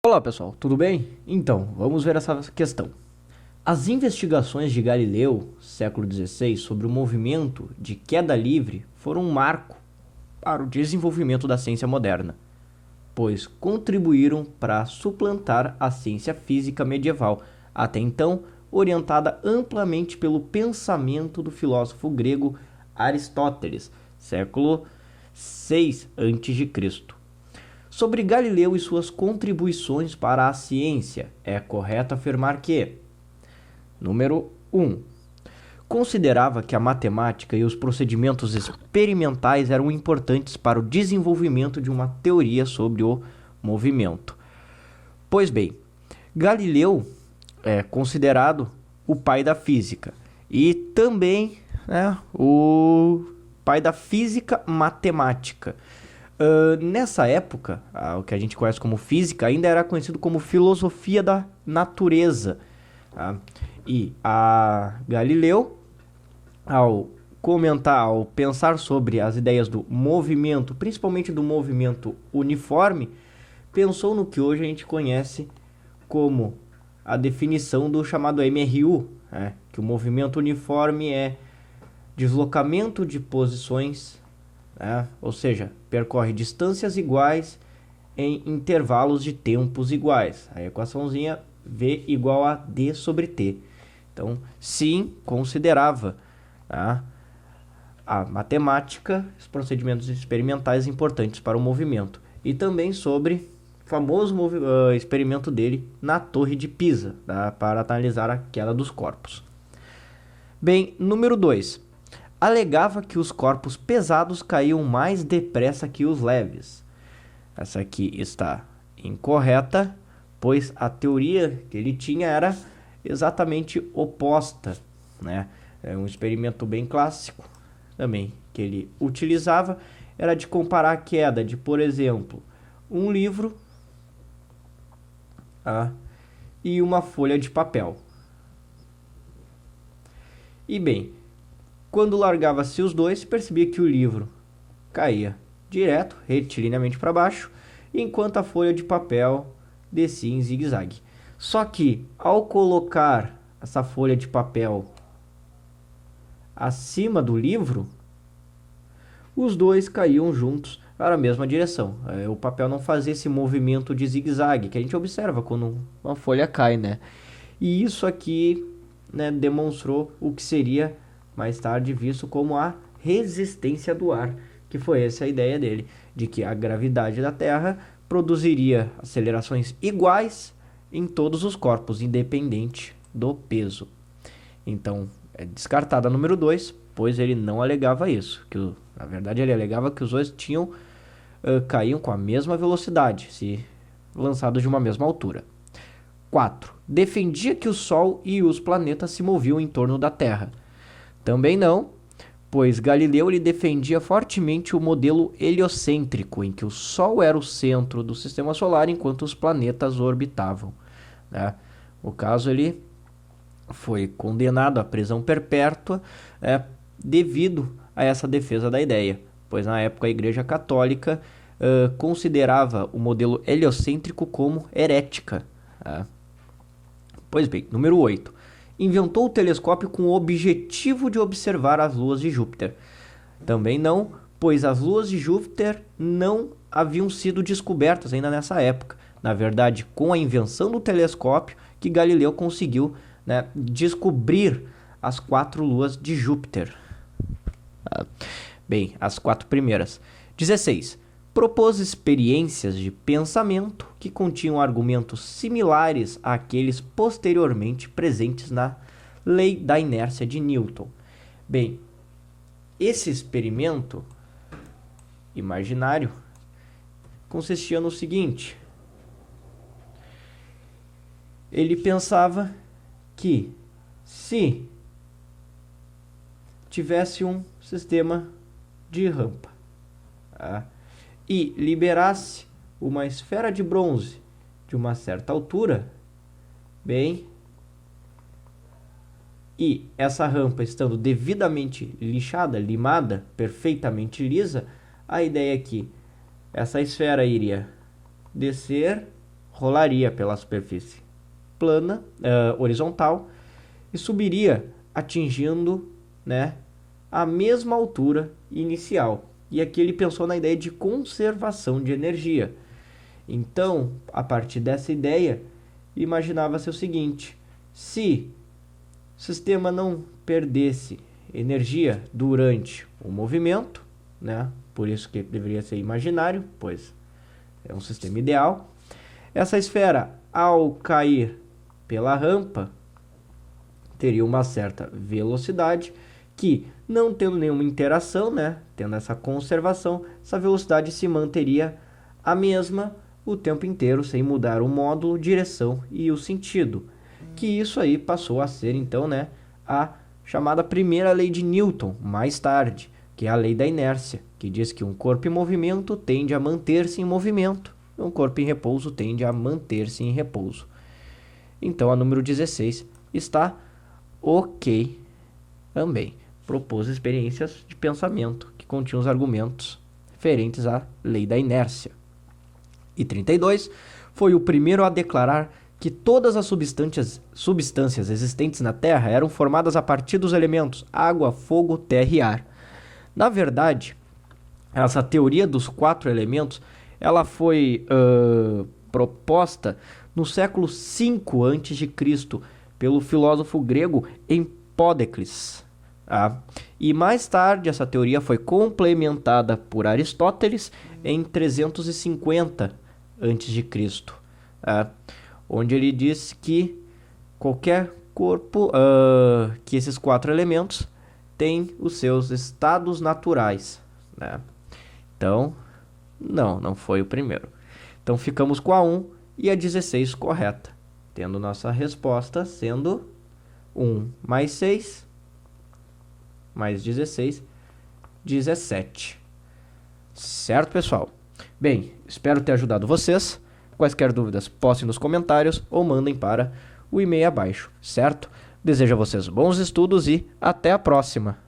Olá pessoal, tudo bem? Então, vamos ver essa questão. As investigações de Galileu, século XVI, sobre o movimento de queda livre foram um marco para o desenvolvimento da ciência moderna, pois contribuíram para suplantar a ciência física medieval, até então orientada amplamente pelo pensamento do filósofo grego Aristóteles, século VI a.C. Sobre Galileu e suas contribuições para a ciência, é correto afirmar que: número 1. Considerava que a matemática e os procedimentos experimentais eram importantes para o desenvolvimento de uma teoria sobre o movimento. Pois bem, Galileu é considerado o pai da física e também o pai da física matemática. Nessa época, o que a gente conhece como física ainda era conhecido como filosofia da natureza. E a Galileu, ao pensar sobre as ideias do movimento, principalmente do movimento uniforme, pensou no que hoje a gente conhece como a definição do chamado MRU, que o movimento uniforme é deslocamento de posições, ou seja, percorre distâncias iguais em intervalos de tempos iguais. A equaçãozinha V igual a D sobre T. Então, sim, considerava a matemática, os procedimentos experimentais importantes para o movimento. E também sobre o famoso experimento dele na Torre de Pisa, para analisar a queda dos corpos. Bem, número 2. Alegava que os corpos pesados caíam mais depressa que os leves. Essa aqui está incorreta, pois a teoria que ele tinha era exatamente oposta, É um experimento bem clássico também que ele utilizava, era de comparar a queda de, por exemplo, um livro e uma folha de papel. E bem, quando largava-se os dois, percebia que o livro caía direto, retilinamente para baixo, enquanto a folha de papel descia em zigue-zague. Só que, ao colocar essa folha de papel acima do livro, os dois caíam juntos para a mesma direção. O papel não fazia esse movimento de zigue-zague que a gente observa quando uma folha cai, E isso aqui, demonstrou o que seria mais tarde visto como a resistência do ar, que foi essa a ideia dele, de que a gravidade da Terra produziria acelerações iguais em todos os corpos, independente do peso. Então, é descartada a número 2, pois ele não alegava isso, na verdade ele alegava que os dois caíam com a mesma velocidade, se lançados de uma mesma altura. 4. Defendia que o Sol e os planetas se moviam em torno da Terra. Também não, pois Galileu ele defendia fortemente o modelo heliocêntrico, em que o Sol era o centro do sistema solar enquanto os planetas orbitavam. No caso, ele foi condenado à prisão perpétua devido a essa defesa da ideia, pois na época a Igreja Católica considerava o modelo heliocêntrico como herética. Pois bem, número 8. Inventou o telescópio com o objetivo de observar as luas de Júpiter. Também não, pois as luas de Júpiter não haviam sido descobertas ainda nessa época. Na verdade, com a invenção do telescópio, que Galileu conseguiu descobrir as 4 luas de Júpiter. Bem, as 4 primeiras. 16. Propôs experiências de pensamento que continham argumentos similares àqueles posteriormente presentes na lei da inércia de Newton. Bem, esse experimento imaginário consistia no seguinte: ele pensava que se tivesse um sistema de rampa e liberasse uma esfera de bronze de uma certa altura, e essa rampa estando devidamente lixada, limada, perfeitamente lisa, a ideia é que essa esfera iria descer, rolaria pela superfície plana, horizontal, e subiria atingindo, né, a mesma altura inicial. E aqui ele pensou na ideia de conservação de energia. Então, a partir dessa ideia, imaginava-se o seguinte: se o sistema não perdesse energia durante o movimento, né, por isso que deveria ser imaginário, pois é um sistema ideal, essa esfera, ao cair pela rampa, teria uma certa velocidade que, não tendo nenhuma interação, né, tendo essa conservação, essa velocidade se manteria a mesma o tempo inteiro, sem mudar o módulo, direção e o sentido. Que isso aí passou a ser, então, né, a chamada primeira lei de Newton, mais tarde, que é a lei da inércia, que diz que um corpo em movimento tende a manter-se em movimento, e um corpo em repouso tende a manter-se em repouso. Então, a número 16 está ok também. Propôs experiências de pensamento que continham os argumentos referentes à lei da inércia. E 32 foi o primeiro a declarar que todas as substâncias existentes na Terra eram formadas a partir dos elementos água, fogo, terra e ar. Na verdade, essa teoria dos 4 elementos ela foi proposta no século V a.C. pelo filósofo grego Empédocles. E mais tarde essa teoria foi complementada por Aristóteles em 350 a.C., onde ele disse que qualquer corpo, que esses 4 elementos têm os seus estados naturais, né? Então, não foi o primeiro. Então ficamos com a 1 e a 16 correta, tendo nossa resposta sendo 1 mais 6 mais 16, 17. Certo, pessoal? Bem, espero ter ajudado vocês. Quaisquer dúvidas, postem nos comentários ou mandem para o e-mail abaixo, certo? Desejo a vocês bons estudos e até a próxima!